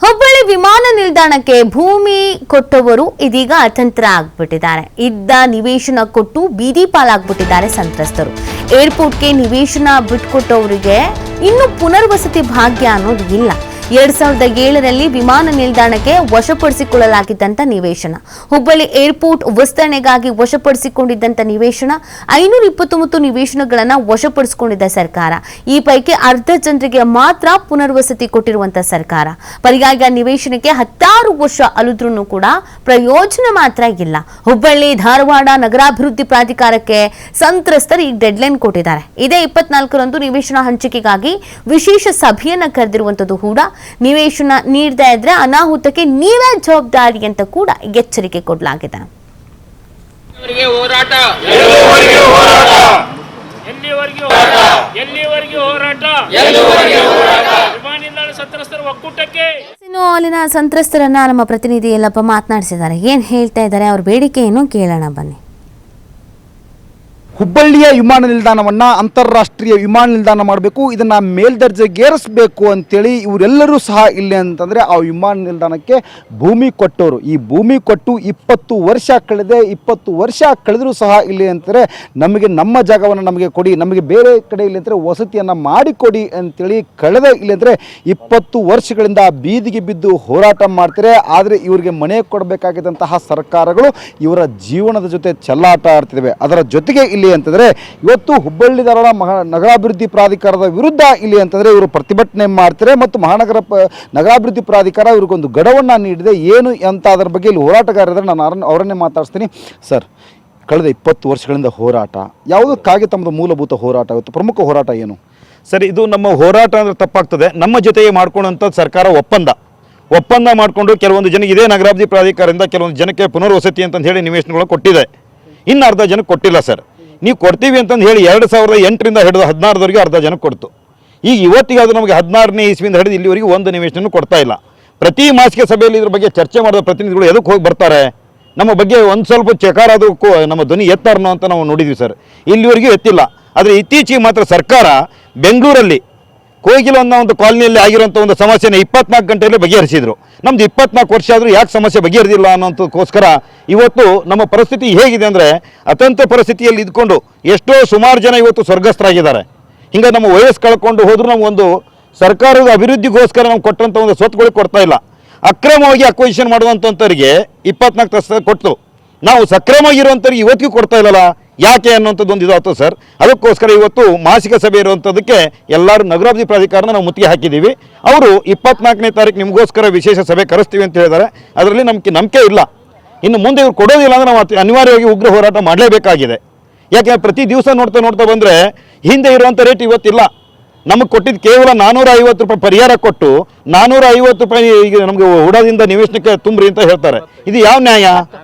ಹುಬ್ಬಳ್ಳಿ ವಿಮಾನ ನಿಲ್ದಾಣಕ್ಕೆ ಭೂಮಿ ಕೊಟ್ಟವರು ಇದೀಗ ಅತಂತ್ರ ಆಗ್ಬಿಟ್ಟಿದ್ದಾರೆ. ಇದ್ದ ನಿವೇಶನ ಕೊಟ್ಟು ಬೀದಿ ಪಾಲಾಗ್ಬಿಟ್ಟಿದ್ದಾರೆ ಸಂತ್ರಸ್ತರು. ಏರ್ಪೋರ್ಟ್ಗೆ ನಿವೇಶನ ಬಿಟ್ಕೊಟ್ಟವರಿಗೆ ಇನ್ನು ಪುನರ್ವಸತಿ ಭಾಗ್ಯ ಅನ್ನೋದು ಇಲ್ಲ. 2007ರಲ್ಲಿ ವಿಮಾನ ನಿಲ್ದಾಣಕ್ಕೆ ವಶಪಡಿಸಿಕೊಳ್ಳಲಾಗಿದ್ದಂಥ ನಿವೇಶನ, ಹುಬ್ಬಳ್ಳಿ ಏರ್ಪೋರ್ಟ್ ವಿಸ್ತರಣೆಗಾಗಿ ವಶಪಡಿಸಿಕೊಂಡಿದ್ದಂಥ ನಿವೇಶನ, 529 ನಿವೇಶನಗಳನ್ನು ವಶಪಡಿಸಿಕೊಂಡಿದ್ದ ಸರ್ಕಾರ. ಈ ಪೈಕಿ ಅರ್ಧ ಜನರಿಗೆ ಮಾತ್ರ ಪುನರ್ವಸತಿ ಕೊಟ್ಟಿರುವಂತಹ ಸರ್ಕಾರ. ಪರಿಗಾಗಿ ನಿವೇಶನಕ್ಕೆ 16 ವರ್ಷ ಅಲಿದ್ರೂ ಕೂಡ ಪ್ರಯೋಜನ ಮಾತ್ರ ಇಲ್ಲ. ಹುಬ್ಬಳ್ಳಿ ಧಾರವಾಡ ನಗರಾಭಿವೃದ್ಧಿ ಪ್ರಾಧಿಕಾರಕ್ಕೆ ಸಂತ್ರಸ್ತರು ಈ ಡೆಡ್ಲೈನ್ ಕೊಟ್ಟಿದ್ದಾರೆ. ಇದೇ 24ರಂದು ನಿವೇಶನ ಹಂಚಿಕೆಗಾಗಿ ವಿಶೇಷ ಸಭೆಯನ್ನ ಕರೆದಿರುವಂತದ್ದು ಕೂಡ. ನಿವೇಶನ ನೀಡದೇ ಇದ್ರೆ ಅನಾಹುತಕ್ಕೆ ನೀವೇ ಜವಾಬ್ದಾರಿ ಅಂತ ಕೂಡ ಎಚ್ಚರಿಕೆ ಕೊಡಲಾಗಿದೆ. ಅಲ್ಲಿನ ಸಂತ್ರಸ್ತರನ್ನ ನಮ್ಮ ಪ್ರತಿನಿಧಿ ಯಲ್ಲಪ್ಪ ಮಾತನಾಡಿಸಿದ್ದಾರೆ. ಏನ್ ಹೇಳ್ತಾ ಇದ್ದಾರೆ, ಅವ್ರ ಬೇಡಿಕೆ ಏನು ಕೇಳೋಣ ಬನ್ನಿ. ಹುಬ್ಬಳ್ಳಿಯ ವಿಮಾನ ನಿಲ್ದಾಣವನ್ನು ಅಂತಾರಾಷ್ಟ್ರೀಯ ವಿಮಾನ ನಿಲ್ದಾಣ ಮಾಡಬೇಕು, ಇದನ್ನು ಮೇಲ್ದರ್ಜೆಗೇರಿಸಬೇಕು ಅಂತೇಳಿ ಇವರೆಲ್ಲರೂ ಸಹ ಇಲ್ಲಿ ಅಂತಂದರೆ ಆ ವಿಮಾನ ನಿಲ್ದಾಣಕ್ಕೆ ಭೂಮಿ ಕೊಟ್ಟವರು. ಈ ಭೂಮಿ ಕೊಟ್ಟು 20 ವರ್ಷ ಕಳೆದೆ. 20 ವರ್ಷ ಕಳೆದರೂ ಸಹ ಇಲ್ಲಿ ಅಂತಾರೆ ನಮಗೆ ನಮ್ಮ ಜಾಗವನ್ನು ನಮಗೆ ಕೊಡಿ, ನಮಗೆ ಬೇರೆ ಕಡೆ ಇಲ್ಲಿ ಅಂತಾರೆ ವಸತಿಯನ್ನು ಮಾಡಿಕೊಡಿ ಅಂತೇಳಿ ಕಳೆದ ಇಲ್ಲಿ ಅಂದರೆ 20 ವರ್ಷಗಳಿಂದ ಬೀದಿಗೆ ಬಿದ್ದು ಹೋರಾಟ ಮಾಡ್ತಾರೆ. ಆದರೆ ಇವರಿಗೆ ಮನೆ ಕೊಡಬೇಕಾಗಿದ್ದಂತಹ ಸರ್ಕಾರಗಳು ಇವರ ಜೀವನದ ಜೊತೆ ಚೆಲ್ಲಾಟ ಆಡ್ತಿದ್ದಾವೆ. ಅದರ ಜೊತೆಗೆ ಇಲ್ಲಿ ಅಂತಂದ್ರೆ ಇವತ್ತು ಹುಬ್ಬಳ್ಳಿ ಧಾರವಾಡ ನಗರಾಭಿವೃದ್ಧಿ ಪ್ರಾಧಿಕಾರದ ವಿರುದ್ಧ ಇಲ್ಲಿ ಅಂತಂದ್ರೆ ಇವರು ಪ್ರತಿಭಟನೆ ಮಾಡ್ತಾರೆ ಮತ್ತು ನಗರಾಭಿವೃದ್ಧಿ ಪ್ರಾಧಿಕಾರ ಇವ್ರಿಗೊಂದು ಗಡುವನ್ನ ನೀಡಿದೆ. ಏನು ಅಂತ ಅದರ ಬಗ್ಗೆ ಇಲ್ಲಿ ಹೋರಾಟಗಾರರು ನಾನು ಅವರನ್ನೇ ಮಾತಾಡ್ತೀನಿ. ಸರ್, ಕಳೆದ 20 ವರ್ಷಗಳಿಂದ ಹೋರಾಟ ಯಾವುದಕ್ಕಾಗಿ ತಮ್ಮದು ಮೂಲಭೂತ ಹೋರಾಟ, ಇವತ್ತು ಪ್ರಮುಖ ಹೋರಾಟ ಏನು ಸರ್? ಇದು ನಮ್ಮ ಹೋರಾಟ ಅಂದರೆ ತಪ್ಪಾಗ್ತದೆ. ನಮ್ಮ ಜೊತೆಗೆ ಮಾಡ್ಕೊಳ್ಳುವಂಥ ಸರ್ಕಾರ ಒಪ್ಪಂದ ಮಾಡಿಕೊಂಡು ಕೆಲವೊಂದು ಜನಕ್ಕೆ ಇದೇ ನಗರಾಭಿವೃದ್ಧಿ ಪ್ರಾಧಿಕಾರದಿಂದ ಕೆಲವೊಂದು ಜನಕ್ಕೆ ಪುನರ್ವಸತಿ ಅಂತ ಹೇಳಿ ನಿವೇಶನಗಳು ಕೊಟ್ಟಿದೆ. ಇನ್ನು ಅರ್ಧ ಜನಕ್ಕೆ ಕೊಟ್ಟಿಲ್ಲ ಸರ್. ನೀವು ಕೊಡ್ತೀವಿ ಅಂತಂದು ಹೇಳಿ 2008ರಿಂದ ಹಿಡಿದು 16ರವರೆಗೆ ಅರ್ಧ ಜನಕ್ಕೆ ಕೊಡ್ತು. ಈಗ ಇವತ್ತಿಗಾದರೂ ನಮಗೆ 16ನೇ ಇಸ್ವಿಯಿಂದ ಹಿಡಿದು ಇಲ್ಲಿವರೆಗೂ ಒಂದು ನಿವೇಶನ ಕೊಡ್ತಾ ಇಲ್ಲ. ಪ್ರತಿ ಮಾಸಿಕ ಸಭೆಯಲ್ಲಿ ಇದ್ರ ಬಗ್ಗೆ ಚರ್ಚೆ ಮಾಡಿದ ಪ್ರತಿನಿಧಿಗಳು ಎದಕ್ಕೆ ಹೋಗಿ ಬರ್ತಾರೆ, ನಮ್ಮ ಬಗ್ಗೆ ಒಂದು ಸ್ವಲ್ಪ ಚಕಾರಾದಕ್ಕೂ ನಮ್ಮ ಧ್ವನಿ ಎತ್ತಾರನೋ ಅಂತ ನಾವು ನೋಡಿದ್ವಿ ಸರ್. ಇಲ್ಲಿವರೆಗೂ ಎತ್ತಿಲ್ಲ. ಆದರೆ ಇತ್ತೀಚೆಗೆ ಮಾತ್ರ ಸರ್ಕಾರ ಬೆಂಗಳೂರಲ್ಲಿ ಕೋಗಿಲ ಅನ್ನೋ ಒಂದು ಕಾಲನಿಯಲ್ಲಿ ಆಗಿರುವಂಥ ಒಂದು ಸಮಸ್ಯೆನ 24 ಗಂಟೆಯಲ್ಲಿ ಬಗೆಹರಿಸಿದ್ರು. ನಮ್ದು 24 ವರ್ಷ ಆದರೂ ಯಾಕೆ ಸಮಸ್ಯೆ ಬಗೆಹರಿದಿಲ್ಲ ಅನ್ನೋದಕ್ಕೋಸ್ಕರ ಇವತ್ತು ನಮ್ಮ ಪರಿಸ್ಥಿತಿ ಹೇಗಿದೆ ಅಂದರೆ ಅತಂತ್ರ ಪರಿಸ್ಥಿತಿಯಲ್ಲಿ ಇದ್ಕೊಂಡು ಎಷ್ಟೋ ಸುಮಾರು ಜನ ಇವತ್ತು ಸ್ವರ್ಗಸ್ಥರಾಗಿದ್ದಾರೆ. ಹಿಂಗೆ ನಮ್ಮ ವಯಸ್ಸು ಕಳ್ಕೊಂಡು ಹೋದರೂ ನಮಗೊಂದು ಸರ್ಕಾರದ ಅಭಿವೃದ್ಧಿಗೋಸ್ಕರ ನಾವು ಕೊಟ್ಟಂಥ ಒಂದು ಸ್ವತ್ತುಗಳಿಗೆ ಕೊಡ್ತಾ ಇಲ್ಲ. ಅಕ್ರಮವಾಗಿ ಅಕ್ವಿಸಿಷನ್ ಮಾಡುವಂಥವ್ರಿಗೆ 24 ಕೊಟ್ಟು ನಾವು ಸಕ್ರಮವಾಗಿರುವಂಥವ್ರಿಗೆ ಇವತ್ತಿಗೂ ಕೊಡ್ತಾ ಇಲ್ಲಲ್ಲ, ಯಾಕೆ ಅನ್ನೋಂಥದ್ದು ಒಂದು ಇದಾಯ್ತು ಸರ್. ಅದಕ್ಕೋಸ್ಕರ ಇವತ್ತು ಮಾಸಿಕ ಸಭೆ ಇರುವಂಥದ್ದಕ್ಕೆ ಎಲ್ಲರೂ ನಗರಾಭಿವೃದ್ಧಿ ಪ್ರಾಧಿಕಾರನ ನಾವು ಮುತ್ತಿಗೆ ಹಾಕಿದ್ದೀವಿ. ಅವರು 24ನೇ ತಾರೀಕು ನಿಮಗೋಸ್ಕರ ವಿಶೇಷ ಸಭೆ ಕರೆಸ್ತೀವಿ ಅಂತ ಹೇಳಿದ್ದಾರೆ. ಅದರಲ್ಲಿ ನಂಬಿಕೆ ಇಲ್ಲ. ಇನ್ನು ಮುಂದೆ ಇವ್ರು ಕೊಡೋದಿಲ್ಲ ಅಂದರೆ ನಾವು ಅನಿವಾರ್ಯವಾಗಿ ಉಗ್ರ ಹೋರಾಟ ಮಾಡಲೇಬೇಕಾಗಿದೆ. ಯಾಕೆಂದರೆ ಪ್ರತಿ ದಿವಸ ನೋಡ್ತಾ ಬಂದರೆ ಹಿಂದೆ ಇರುವಂಥ ರೇಟ್ ಇವತ್ತಿಲ್ಲ. ನಮಗೆ ಕೊಟ್ಟಿದ್ದು ಕೇವಲ 450 ರೂಪಾಯಿ ಪರಿಹಾರ ಕೊಟ್ಟು 450 ರೂಪಾಯಿ ಈಗ ನಮಗೆ ಹುಡದಿಂದ ನಿವೇಶನಕ್ಕೆ ತುಂಬ್ರಿ ಅಂತ ಹೇಳ್ತಾರೆ. ಇದು ಯಾವ ನ್ಯಾಯ?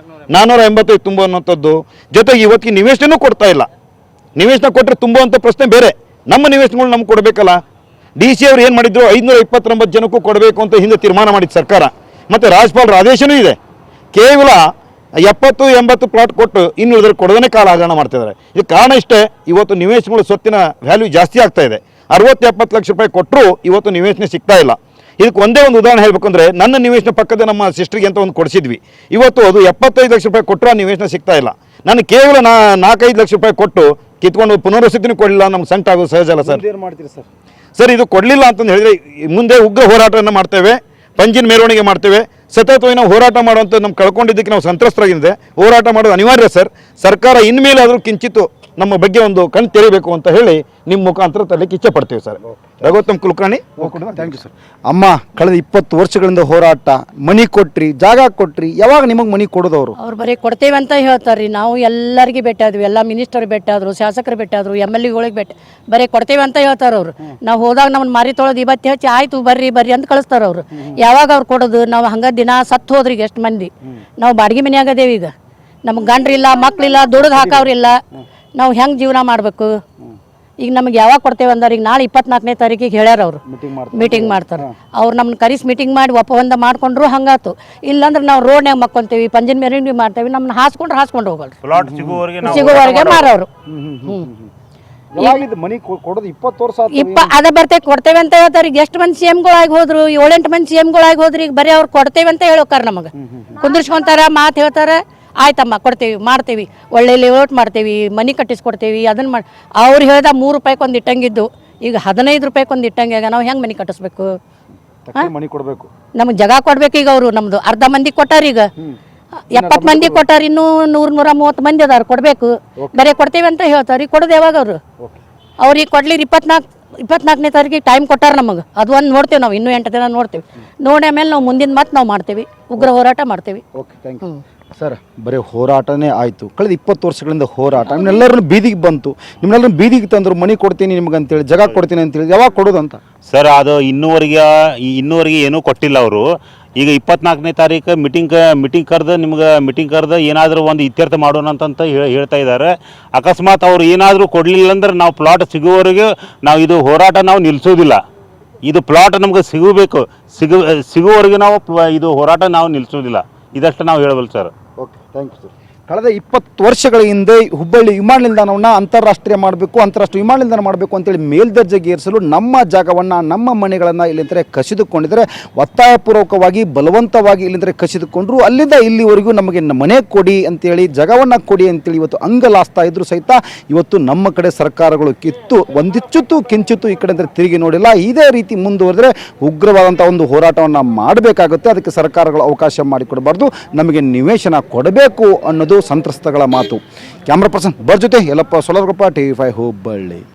485 ತುಂಬ ಅನ್ನೋಂಥದ್ದು. ಜೊತೆಗೆ ಇವತ್ತಿಗೆ ನಿವೇಶನೂ ಕೊಡ್ತಾ ಇಲ್ಲ. ನಿವೇಶನ ಕೊಟ್ಟರೆ ತುಂಬುವಂಥ ಪ್ರಶ್ನೆ ಬೇರೆ, ನಮ್ಮ ನಿವೇಶನಗಳು ನಮ್ಗೆ ಕೊಡಬೇಕಲ್ಲ. DC ಅವರು ಏನು ಮಾಡಿದ್ರು, 529 ಜನಕ್ಕೂ ಕೊಡಬೇಕು ಅಂತ ಹಿಂದೆ ತೀರ್ಮಾನ ಮಾಡಿದ ಸರ್ಕಾರ. ಮತ್ತು ರಾಜ್ಯಪಾಲರ ಆದೇಶನೂ ಇದೆ. ಕೇವಲ 70-80 ಪ್ಲಾಟ್ ಕೊಟ್ಟು ಇನ್ನು ಉಳಿದ್ರೆ ಕೊಡೋದನ್ನೇ ಕಾಲ ಹಗರಣ ಮಾಡ್ತಿದ್ದಾರೆ. ಇದು ಕಾರಣ ಇಷ್ಟೇ, ಇವತ್ತು ನಿವೇಶನಗಳು ಸ್ವತ್ತಿನ ವ್ಯಾಲ್ಯೂ ಜಾಸ್ತಿ ಆಗ್ತಾ ಇದೆ. 60-70 ಲಕ್ಷ ರೂಪಾಯಿ ಕೊಟ್ಟರು ಇವತ್ತು ನಿವೇಶನ ಸಿಗ್ತಾ ಇಲ್ಲ. ಇದಕ್ಕೆ ಒಂದೇ ಒಂದು ಉದಾಹರಣೆ ಹೇಳಬೇಕು ಅಂದರೆ, ನನ್ನ ನಿವೇಶನ ಪಕ್ಕದ ನಮ್ಮ ಸಿಸ್ಟ್ರಿಗೆ ಅಂತ ಒಂದು ಕೊಡಿಸಿದ್ವಿ. ಇವತ್ತು ಅದು 75 ಲಕ್ಷ ರೂಪಾಯಿ ಕೊಟ್ಟರು ಆ ನಿವೇಶನ ಸಿಗ್ತಾ ಇಲ್ಲ. ನಾನು ಕೇವಲ 4-5 ಲಕ್ಷ ರೂಪಾಯಿ ಕೊಟ್ಟು ಕಿತ್ಕೊಂಡು ಪುನರ್ವಸತಿನೂ ಕೊಡಲಿಲ್ಲ. ನಮ್ಗೆ ಸಂಕಟ ಆಗೋದು ಸಹಜ ಅಲ್ಲ ಸರ್. ಏನು ಮಾಡ್ತೀರಿ ಸರ್? ಸರ್, ಇದು ಕೊಡಲಿಲ್ಲ ಅಂತಂದು ಹೇಳಿದರೆ ಮುಂದೆ ಉಗ್ರ ಹೋರಾಟವನ್ನು ಮಾಡ್ತೇವೆ, ಪಂಜಿನ ಮೆರವಣಿಗೆ ಮಾಡ್ತೇವೆ. ಸತತವಾಗಿ ನಾವು ಹೋರಾಟ ಮಾಡುವಂಥ ನಮ್ಮ ಕಳ್ಕೊಂಡಿದ್ದಕ್ಕೆ ನಾವು ಸಂತ್ರಸ್ತರಾಗಿದೆ. ಹೋರಾಟ ಮಾಡೋದು ಅನಿವಾರ್ಯ ಸರ್. ಸರ್ಕಾರ ಇನ್ಮೇಲೆ ಆದರೂ ಕಿಂಚಿತ್ತು ನಮ್ಮ ಬಗ್ಗೆ ಒಂದು ಕಣ್ಣು ತೆರಿಬೇಕು ಅಂತ ಹೇಳಿ ನಿಮ್ಮ ಮುಖಾಂತರ ತರಲಿಕ್ಕೆ ಇಚ್ಛೆ ಪಡ್ತೀವಿ sir. Raghuttam Kulkarni. Thank you sir. ಅಮ್ಮ, ಕಳೆದ 20 ವರ್ಷಗಳಿಂದ ಹೋರಾಟ, ಮನಿ ಕೊಟ್ರಿ, ಜಾಗ ಕೊಟ್ರಿ, ಯಾವಾಗ ನಿಮಗೆ ಮನಿ ಕೊಡೋದವರು? ಅವ್ರು ಬರೀ ಕೊಡ್ತೇವೆ ಅಂತ ಹೇಳ್ತಾರೆ. ನಾವು ಎಲ್ಲರಿಗೆ ಭೇಟಿಯಾದ್ವಿ, ಎಲ್ಲ ಮಿನಿಸ್ಟರ್ ಭೇಟಿಯಾದ್ರು, ಶಾಸಕರು ಭೇಟಿಯಾದ್ರು, MLA ಗಳಿಗೆ ಬರೀ ಕೊಡ್ತೇವೆ ಅಂತ ಹೇಳ್ತಾರೆ ಅವರು. ನಾವು ಹೋದಾಗ ನಮ್ಮನ್ನು ಮಾರಿ ತೊಳೆದು ಇವತ್ತು ಹೆಚ್ಚಿ ಆಯ್ತು ಬರ್ರಿ ಅಂತ ಕಳಿಸ್ತಾರೆ ಅವರು. ಯಾವಾಗ ಅವ್ರು ಕೊಡೋದು? ನಾವು ಹಂಗೆ ದಿನ ಸತ್ತು ಹೋದ್ರಿಗೆ ಎಷ್ಟು ಮಂದಿ. ನಾವು ಬಾಡಿಗೆ ಮನೆ ಆಗದೇವಿ. ಈಗ ನಮ್ಗೆ ಗಂಡ್ರಿಲ್ಲ, ಮಕ್ಳಿಲ್ಲ, ದುಡ್ದು ಹಾಕವ್ರಿಲ್ಲ. ನಾವು ಹೆಂಗೆ ಜೀವನ ಮಾಡಬೇಕು? ಈಗ ನಮಗೆ ಯಾವಾಗ ಕೊಡ್ತೇವೆ ಅಂದ್ರೆ ಈಗ ನಾಳೆ 24ನೇ ತಾರೀಕಿಗೆ ಹೇಳ್ಯಾರ ಅವರು ಮೀಟಿಂಗ್ ಮಾಡ್ತಾರೆ. ಅವ್ರು ನಮ್ಮನ್ನ ಕರೆಸಿ ಮೀಟಿಂಗ್ ಮಾಡಿ ಒಪ್ಪಂದ ಮಾಡ್ಕೊಂಡ್ರು ಹಂಗಾತು. ಇಲ್ಲಾಂದ್ರೆ ನಾವು ರೋಡ್ನಾಗ ಮಕ್ಕೊಂತೀವಿ, ಪಂಜಿನ ಮೆರವಣಿಗೆ ಮಾಡ್ತೇವೆ, ನಮ್ಮನ್ನ ಹಾಸ್ಕೊಂಡು ಹೋಗಲ್ರಿ. ಸಿಗುವವರೆಗೆ ಮಾರವರು. ಯಾವಾಗಿದ್ದು ಮನೆ ಕೊಡೋದು 20 ವರ್ಷ ಆಯ್ತು. ಅದ ಬರ್ತೈತೆ ಕೊಡ್ತೇವೆ ಅಂತ ಹೇಳ್ತಾರೆ. ಈಗ ಎಷ್ಟು ಮಂದಿ CMಗಳಾಗಿ ಹೋದ್ರು, 7-8 ಮಂದಿ CMಗಳಾಗಿ ಹೋದ್ರಿ. ಈಗ ಬರೀ ಅವ್ರು ಕೊಡ್ತೇವೆ ಅಂತ ಹೇಳೋಕಾರ ನಮಗೆ ಕುಂದಿರ್ಸ್ಕೊಂತಾರ, ಮಾತು ಹೇಳ್ತಾರ. ಆಯ್ತಮ್ಮ ಕೊಡ್ತೇವಿ, ಮಾಡ್ತೇವಿ, ಒಳ್ಳೆ ಲೇಔಟ್ ಮಾಡ್ತೇವಿ, ಮನೆ ಕಟ್ಟಿಸ್ಕೊಡ್ತೇವಿ, ಅದನ್ನ ಮಾಡಿ. ಅವ್ರು ಹೇಳ್ದ 3 ರೂಪಾಯಿಗೆ ಒಂದು ಇಟ್ಟಂಗಿದ್ದು ಈಗ 15 ರೂಪಾಯಿಗೆ ಒಂದು ಇಟ್ಟಂಗೆ. ನಾವು ಹೆಂಗೆ ಮನೆ ಕಟ್ಟಿಸ್ಬೇಕು? ಮನೆ ಕೊಡಬೇಕು, ನಮಗೆ ಜಾಗ ಕೊಡ್ಬೇಕು. ಈಗ ಅವರು ನಮ್ದು ಅರ್ಧ ಮಂದಿ ಕೊಟ್ಟಾರ, ಈಗ 70 ಮಂದಿ ಕೊಟ್ಟಾರ, ಇನ್ನೂ 100-130 ಮಂದಿ ಅದಾರ ಕೊಡ್ಬೇಕು. ಬರೀ ಕೊಡ್ತೇವೆ ಅಂತ ಹೇಳ್ತಾರೆ. ಕೊಡೋದು ಯಾವಾಗ ಅವರು? ಅವ್ರಿಗೆ ಕೊಡ್ಲಿರಿ 24ನೇ ತಾರೀಕಿಗೆ ಟೈಮ್ ಕೊಟ್ಟಾರ ನಮಗೆ. ಅದು ಒಂದು ನೋಡ್ತೇವೆ ನಾವು, ಇನ್ನೂ 8 ದಿನ ನೋಡ್ತೇವೆ. ನೋಡಿ ಆಮೇಲೆ ನಾವು ಮುಂದಿನ ಮತ್ತೆ ನಾವು ಮಾಡ್ತೇವೆ, ಉಗ್ರ ಹೋರಾಟ ಮಾಡ್ತೇವೆ. Okay, thank you sir. ಬರೀ ಹೋರಾಟನೇ ಆಯಿತು. ಕಳೆದ 20 ವರ್ಷಗಳಿಂದ ಹೋರಾಟ ನಿಮ್ಮೆಲ್ಲರನ್ನು ಬೀದಿಗೆ ಬಂತು. ನಿಮ್ಮೆಲ್ಲರನ್ನು ಬೀದಿಗೆ ತಂದರು, ಮನೆ ಕೊಡ್ತೀನಿ ನಿಮ್ಗೆ ಅಂತೇಳಿ, ಜಾಗ ಕೊಡ್ತೀನಿ ಅಂತೇಳಿ. ಯಾವಾಗ ಕೊಡೋದು ಅಂತ ಸರ್? ಅದು ಇನ್ನೂವರೆಗೆ ಏನೂ ಕೊಟ್ಟಿಲ್ಲ ಅವರು. ಈಗ 24ನೇ ತಾರೀಕು ಮೀಟಿಂಗ್ ಕರೆದು ಏನಾದರೂ ಒಂದು ಇತ್ಯರ್ಥ ಮಾಡೋಣ ಅಂತ ಹೇಳ್ತಾ ಇದ್ದಾರೆ. ಅಕಸ್ಮಾತ್ ಅವ್ರು ಏನಾದರೂ ಕೊಡಲಿಲ್ಲ ಅಂದ್ರೆ ನಾವು ಪ್ಲಾಟ್ ಸಿಗುವವರೆಗೆ ನಾವು ಇದು ಹೋರಾಟ ನಾವು ನಿಲ್ಲಿಸೋದಿಲ್ಲ. ಇದು ಪ್ಲಾಟ್ ನಮ್ಗೆ ಸಿಗುವವರೆಗೆ ನಾವು ಇದು ಹೋರಾಟ ನಾವು ನಿಲ್ಲಿಸೋದಿಲ್ಲ. ಇದಷ್ಟು ನಾವು ಹೇಳಬಲ್ಲ sir. Okay, thank you sir. ಕಳೆದ 20 ವರ್ಷಗಳ ಹಿಂದೆ ಹುಬ್ಬಳ್ಳಿ ವಿಮಾನ ನಿಲ್ದಾಣವನ್ನು ಅಂತಾರಾಷ್ಟ್ರೀಯ ಮಾಡಬೇಕು, ಅಂತಾರಾಷ್ಟ್ರೀಯ ವಿಮಾನ ನಿಲ್ದಾಣ ಮಾಡಬೇಕು ಅಂತೇಳಿ ಮೇಲ್ದರ್ಜೆಗೇರಿಸಲು ನಮ್ಮ ಜಾಗವನ್ನು, ನಮ್ಮ ಮನೆಗಳನ್ನು ಇಲ್ಲಿಂದರೆ ಕಸಿದುಕೊಂಡಿದ್ದಾರೆ. ಒತ್ತಾಯಪೂರ್ವಕವಾಗಿ ಬಲವಂತವಾಗಿ ಇಲ್ಲಿಂದರೆ ಕಸಿದುಕೊಂಡ್ರು. ಅಲ್ಲಿಂದ ಇಲ್ಲಿವರೆಗೂ ನಮಗೆ ಮನೆ ಕೊಡಿ ಅಂತೇಳಿ, ಜಾಗವನ್ನು ಕೊಡಿ ಅಂತೇಳಿ ಇವತ್ತು ಅಂಗಲಾಸ್ತಾ ಇದ್ರು ಸಹಿತ ಇವತ್ತು ನಮ್ಮ ಕಡೆ ಸರ್ಕಾರಗಳು ಒಂದಿಚ್ಚುತ್ತು ಕಿಂಚಿತ್ತು ಈ ಕಡೆ ತಿರುಗಿ ನೋಡಿಲ್ಲ. ಇದೇ ರೀತಿ ಮುಂದುವರೆದರೆ ಉಗ್ರವಾದಂಥ ಒಂದು ಹೋರಾಟವನ್ನು ಮಾಡಬೇಕಾಗುತ್ತೆ. ಅದಕ್ಕೆ ಸರ್ಕಾರಗಳು ಅವಕಾಶ ಮಾಡಿಕೊಡಬಾರ್ದು, ನಮಗೆ ನಿವೇಶನ ಕೊಡಬೇಕು ಅನ್ನೋದು ಸಂತ್ರಸ್ತಗಳ ಮಾತು. ಕ್ಯಾಮ್ರಾ ಪರ್ಸನ್ ಜೊತೆ ಯಲ್ಲಪ್ಪ ಸೊಲರ್ಗೊಪ್ಪ, TV5 ಹುಬ್ಬಳ್ಳಿ.